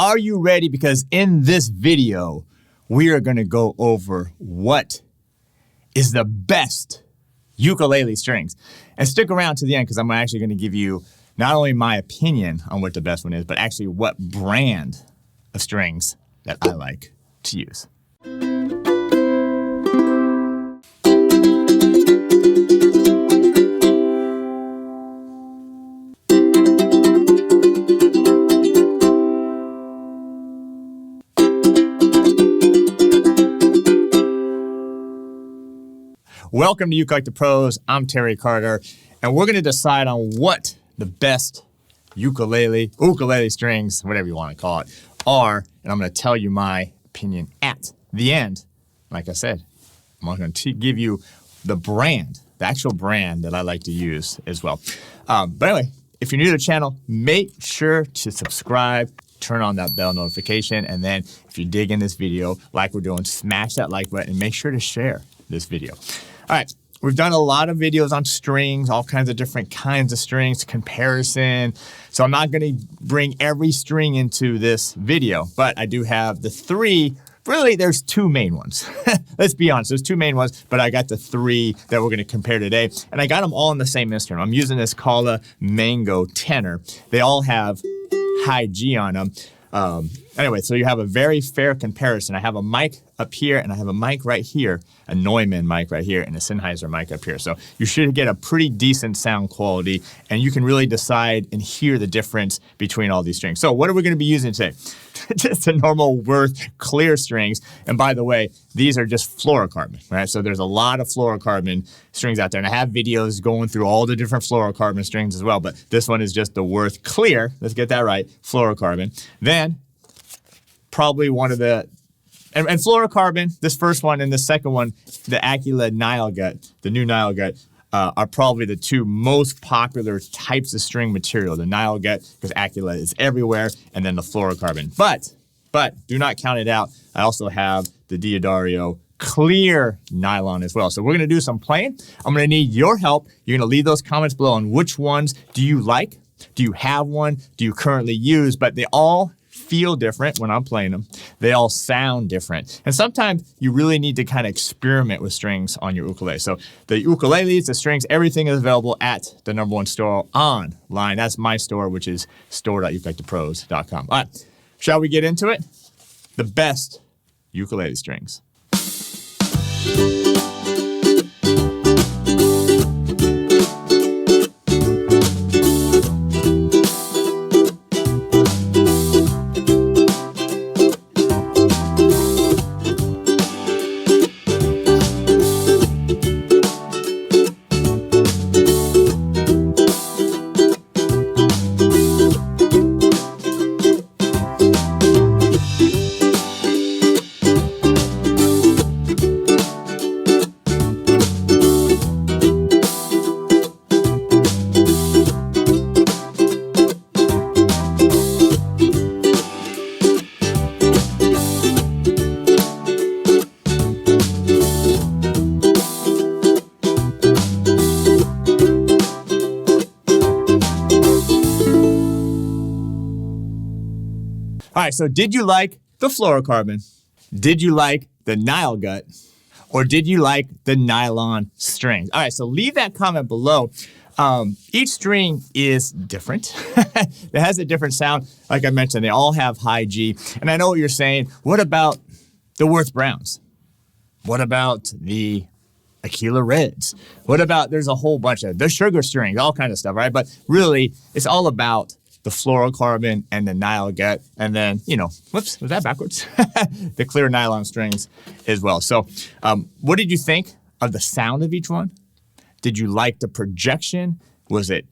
are you ready? Because in this video, we are going to go over what is the best ukulele strings. And stick around to the end because I'm actually going to give you not only my opinion on what the best one is, but actually what brand of strings that I like to use. Welcome to ukelikethepros. I'm Terry Carter, and we're going to decide on what the best ukulele strings, whatever you want to call it, are. And I'm going to tell you my opinion at the end. Like I said, I'm going to give you the brand, the actual brand that I like to use as well. But anyway, if you're new to the channel, make sure to subscribe, turn on that bell notification, and then if you dig in this video like we're doing, smash that like button and make sure to share this video. All right, we've done a lot of videos on strings, all kinds of different kinds of strings, comparison. So I'm not going to bring every string into this video, but I do have the three. Really, there's two main ones. Let's be honest, there's two main ones, but I got the three that we're going to compare today. And I got them all in the same instrument. I'm using this Aquila Mango tenor. They all have high G on them. Anyway, so you have a very fair comparison. I have a mic up here and I have a mic right here, a Neumann mic right here and a Sennheiser mic up here. So you should get a pretty decent sound quality and you can really decide and hear the difference between all these strings. So what are we going to be using today? Just the normal Worth clear strings. And by the way, these are just fluorocarbon, right? So there's a lot of fluorocarbon strings out there. And I have videos going through all the different fluorocarbon strings as well, but this one is just the Worth clear. Let's get that right, fluorocarbon. Then probably one of the, and fluorocarbon, this first one and the second one, the Aquila Nylgut, the new Nylgut, are probably the two most popular types of string material. The Nylgut, because Aquila is everywhere, and then the fluorocarbon. But do not count it out. I also have the Diodario clear nylon as well. So we're going to do some playing. I'm going to need your help. You're going to leave those comments below on which ones do you like? Do you have one? Do you currently use? But they all feel different when I'm playing them. They all sound different. And sometimes you really need to kind of experiment with strings on your ukulele. So the ukuleles, the strings, everything is available at the #1 store online. That's my store, which is store.ukelikethepros.com. All right, shall we get into it? The best ukulele strings. All right, so did you like the fluorocarbon? Did you like the Nylgut? Or did you like the nylon strings? All right, so leave that comment below. Each string is different. It has a different sound. Like I mentioned, they all have high G. And I know what you're saying. What about the Worth Browns? What about the Aquila Reds? What about, there's a whole bunch of, the sugar strings, all kind of stuff, right? But really, it's all about the fluorocarbon and the Nylgut, and then, you know, whoops, was that backwards? The clear nylon strings as well. So what did you think of the sound of each one? Did you like the projection? Was it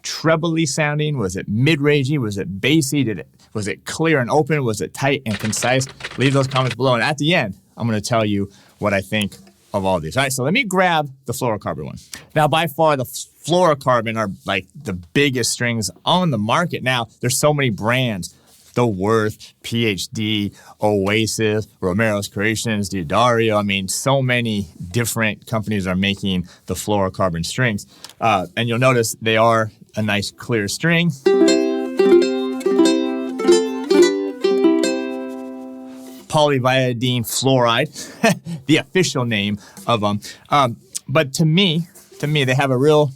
trebly sounding? Was it mid-rangey? Was it bassy? Was it clear and open? Was it tight and concise? Leave those comments below. And at the end, I'm going to tell you what I think of all these. All right, so let me grab the fluorocarbon one. Now, by far, the fluorocarbon are like the biggest strings on the market now. There's so many brands. The Worth, PhD, Oasis, Romero's Creations, Diodario. I mean, so many different companies are making the fluorocarbon strings. And you'll notice they are a nice clear string. polyviodine fluoride, the official name of them. But to me, they have a real...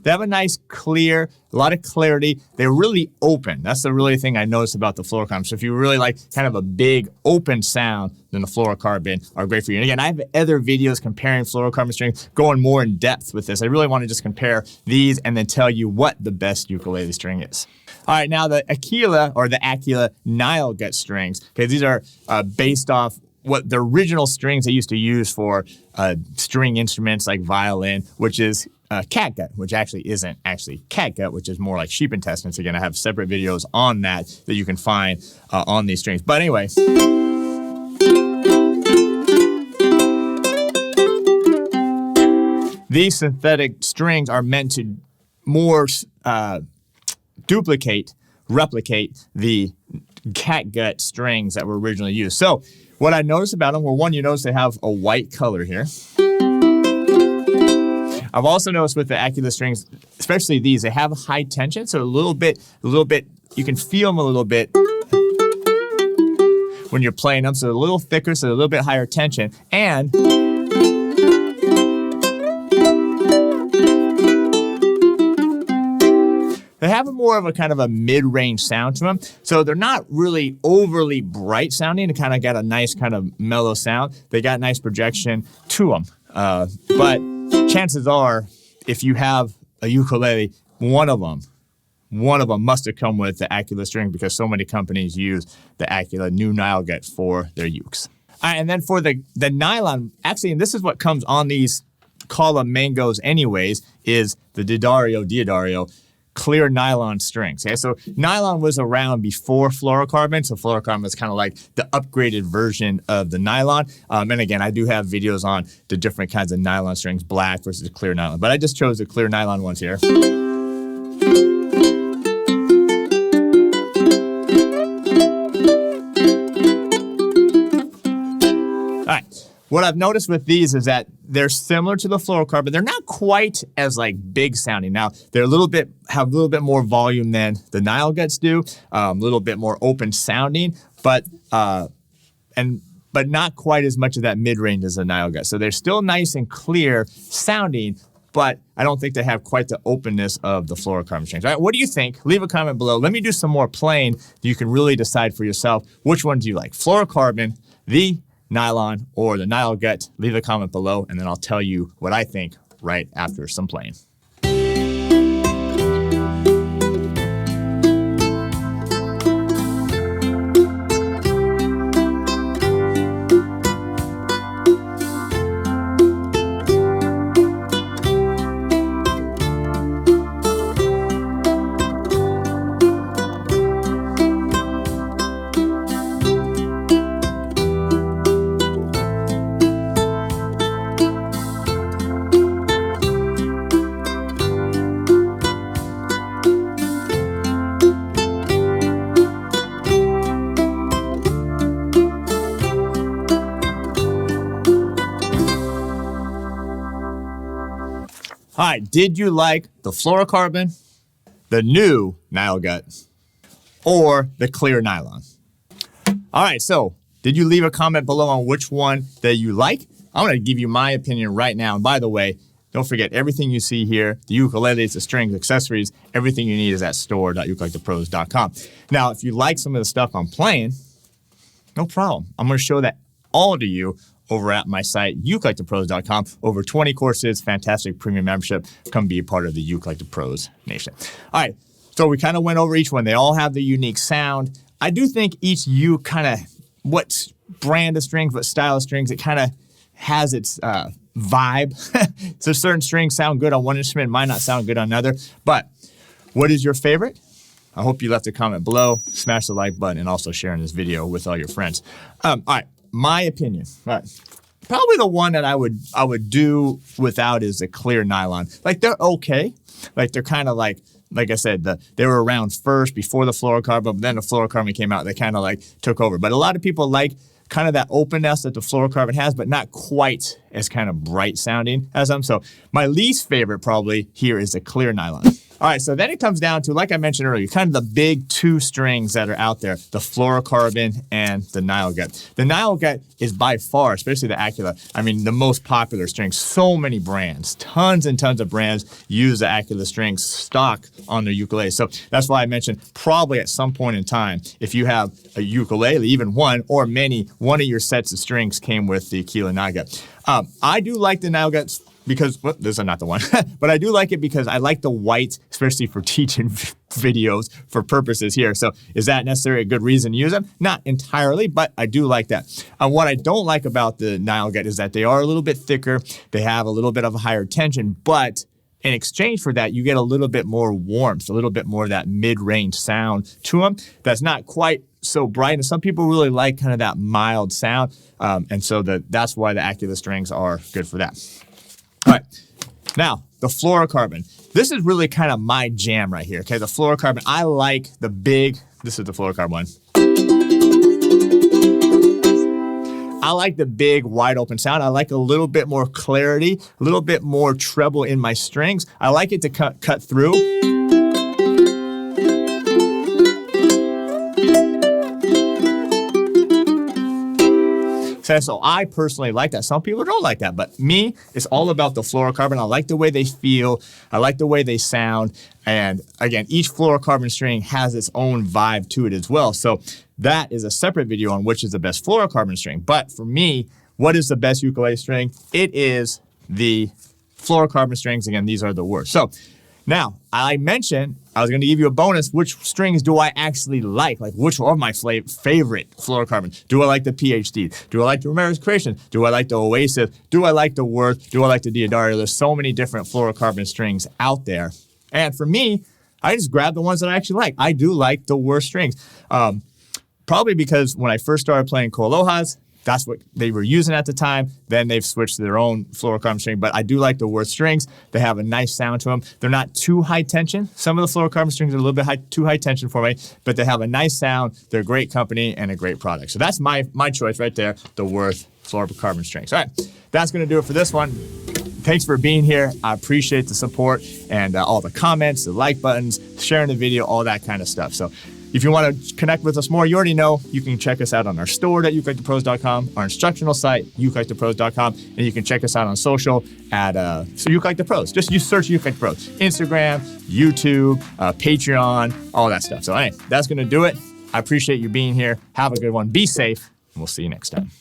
They have a nice clear, a lot of clarity. They're really open. That's the really thing I noticed about the fluorocarbon. So if you really like kind of a big open sound, then the fluorocarbon are great for you. And again, I have other videos comparing fluorocarbon strings, going more in depth with this. I really want to just compare these and then tell you what the best ukulele string is. All right, now the Aquila or the Aquila Nylgut strings. Okay, these are based off what the original strings they used to use for string instruments like violin, which is catgut, which actually isn't actually catgut, which is more like sheep intestines. Again, I have separate videos on that you can find on these strings. But anyway, these synthetic strings are meant to more replicate the catgut strings that were originally used. So what I noticed about them, well, one, you notice they have a white color here. I've also noticed with the Aquila strings, especially these, they have high tension, so a little bit, you can feel them a little bit when you're playing them, so a little thicker, so a little bit higher tension, and they have more of a kind of a mid-range sound to them, so they're not really overly bright sounding. They kind of got a nice kind of mellow sound. They got nice projection to them, but chances are, if you have a ukulele, one of them must have come with the Aquila string because so many companies use the Aquila new Nylgut for their ukes. All right, and then for the nylon, actually, and this is what comes on these column mangoes anyways, is the Diodario clear nylon strings. Okay, so nylon was around before fluorocarbon, so fluorocarbon was kind of like the upgraded version of the nylon. And again, I do have videos on the different kinds of nylon strings, black versus clear nylon, but I just chose the clear nylon ones here. All right. What I've noticed with these is that they're similar to the fluorocarbon. They're not quite as like big sounding. Now they're have a little bit more volume than the Nylguts do, a little bit more open sounding, but not quite as much of that mid range as the Nylgut. So they're still nice and clear sounding, but I don't think they have quite the openness of the fluorocarbon strings. All right, what do you think? Leave a comment below. Let me do some more playing. You can really decide for yourself which one do you like, fluorocarbon, the nylon, or the Nylgut. Leave a comment below, and then I'll tell you what I think right after some playing. All right, did you like the fluorocarbon, the new Nylgut, or the clear nylon? All right, so did you leave a comment below on which one that you like? I'm gonna give you my opinion right now. And by the way, don't forget, everything you see here, the ukuleles, the strings, accessories, everything you need is at store.ukelikethepros.com. Now, if you like some of the stuff I'm playing, no problem. I'm gonna show that all to you over at my site, ukelikethepros.com. Over 20 courses, fantastic premium membership. Come be a part of the You Like the Pros Nation. All right, so we kind of went over each one. They all have the unique sound. I do think each uke kind of, what brand of strings, what style of strings, it kind of has its vibe. So certain strings sound good on one instrument, might not sound good on another. But what is your favorite? I hope you left a comment below, smash the like button, and also sharing this video with all your friends. All right. My opinion, right? Probably the one that I would do without is the clear nylon. Like they're okay, like they're kind of like I said, they were around first before the fluorocarbon, but then the fluorocarbon came out, they kind of like took over. But a lot of people like kind of that openness that the fluorocarbon has, but not quite as kind of bright sounding as them. So my least favorite probably here is the clear nylon. All right, so then it comes down to, like I mentioned earlier, kind of the big two strings that are out there, the Fluorocarbon and the Nylgut. The Nylgut is by far, especially the Aquila, I mean, the most popular string. So many brands, tons and tons of brands use the Aquila strings stock on their ukulele. So that's why I mentioned probably at some point in time, if you have a ukulele, even one or many, one of your sets of strings came with the Aquila Nylgut. I do like the Nylguts because, well, this is not the one, but I do like it because I like the white, especially for teaching videos for purposes here. So is that necessarily a good reason to use them? Not entirely, but I do like that. What I don't like about the Nylgut is that they are a little bit thicker. They have a little bit of a higher tension, but in exchange for that, you get a little bit more warmth, a little bit more of that mid-range sound to them. That's not quite so bright, and some people really like kind of that mild sound, and so that's why the Aquila strings are good for that. All right, now the Fluorocarbon. This is really kind of my jam right here, okay? The Fluorocarbon, I like the big, this is the Fluorocarbon one. I like the big wide open sound. I like a little bit more clarity, a little bit more treble in my strings. I like it to cut through. So I personally like that. Some people don't like that, but me, it's all about the Fluorocarbon. I like the way they feel. I like the way they sound. And again, each Fluorocarbon string has its own vibe to it as well. So that is a separate video on which is the best Fluorocarbon string. But for me, what is the best ukulele string? It is the Fluorocarbon strings. Again, these are the worst. So now, I mentioned I was going to give you a bonus. Which strings do I actually like? Like, which are my favorite Fluorocarbon? Do I like the PhD? Do I like the Ramirez Creation? Do I like the Oasis? Do I like the Worth? Do I like the Diodari? There's so many different Fluorocarbon strings out there. And for me, I just grab the ones that I actually like. I do like the Worth strings. Probably because when I first started playing Koalohas, that's what they were using at the time. Then they've switched to their own Fluorocarbon string. But I do like the Worth strings. They have a nice sound to them. They're not too high tension. Some of the Fluorocarbon strings are a little bit too high tension for me, but they have a nice sound. They're a great company and a great product. So that's my choice right there, the Worth Fluorocarbon strings. All right, that's going to do it for this one. Thanks for being here. I appreciate the support and all the comments, the like buttons, sharing the video, all that kind of stuff. So if you want to connect with us more, you already know you can check us out on our store at ukelikethepros.com, our instructional site, ukelikethepros.com, and you can check us out on social at ukelikethepros. Just you search ukelikethepros. Instagram, YouTube, Patreon, all that stuff. So anyway, that's going to do it. I appreciate you being here. Have a good one. Be safe, and we'll see you next time.